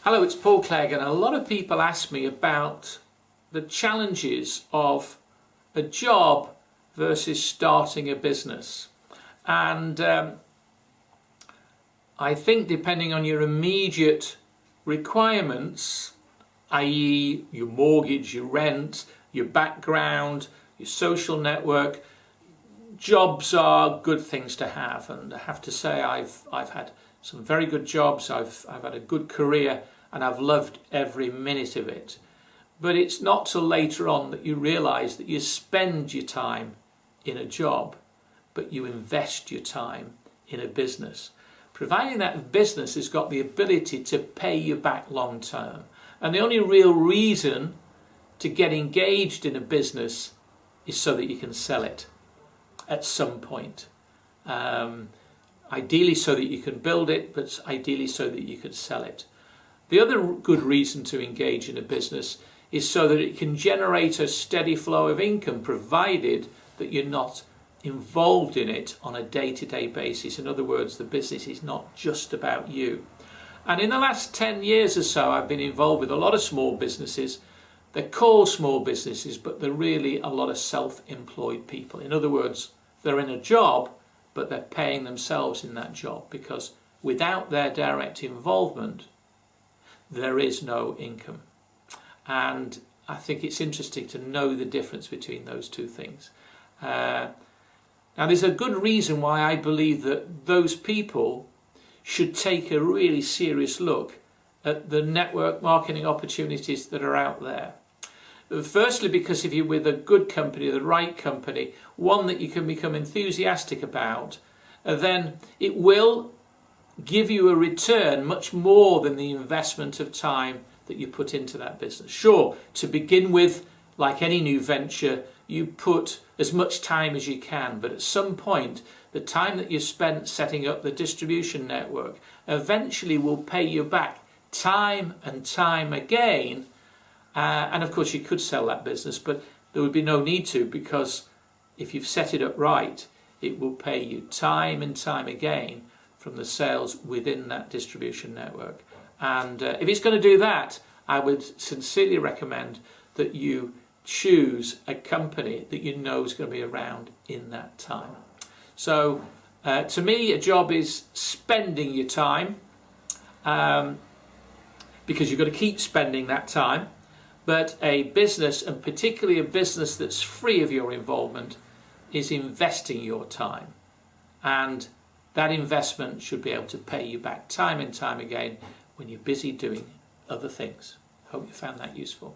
Hello, it's Paul Clegg, and a lot of people ask me about the challenges of a job versus starting a business. And I think depending on your immediate requirements, i.e. your mortgage, your rent, your background, your social network, jobs are good things to have. And I have to say I've had some very good jobs, I've had a good career, and I've loved every minute of it. But it's not till later on that you realise that you spend your time in a job, but you invest your time in a business, providing that business has got the ability to pay you back long term. And the only real reason to get engaged in a business is so that you can sell it at some point. Ideally so that you can build it, but ideally so that you can sell it. The other good reason to engage in a business is so that it can generate a steady flow of income, provided that you're not involved in it on a day-to-day basis. In other words, the business is not just about you. And in the last 10 years or so, I've been involved with a lot of small businesses. They're called small businesses, but they're really a lot of self-employed people. In other words, they're in a job, but they're paying themselves in that job, because without their direct involvement, there is no income. And I think it's interesting to know the difference between those two things. Now, there's a good reason why I believe that those people should take a really serious look at the network marketing opportunities that are out there. Firstly, because if you're with a good company, the right company, one that you can become enthusiastic about, then it will give you a return much more than the investment of time that you put into that business. Sure, to begin with, like any new venture, you put as much time as you can, but at some point, the time that you spent setting up the distribution network eventually will pay you back time and time again. And of course, you could sell that business, but there would be no need to, because if you've set it up right, it will pay you time and time again from the sales within that distribution network. And if it's going to do that, I would sincerely recommend that you choose a company that you know is going to be around in that time. So to me, a job is spending your time, because you've got to keep spending that time. But a business, and particularly a business that's free of your involvement, is investing your time. And that investment should be able to pay you back time and time again when you're busy doing other things. Hope you found that useful.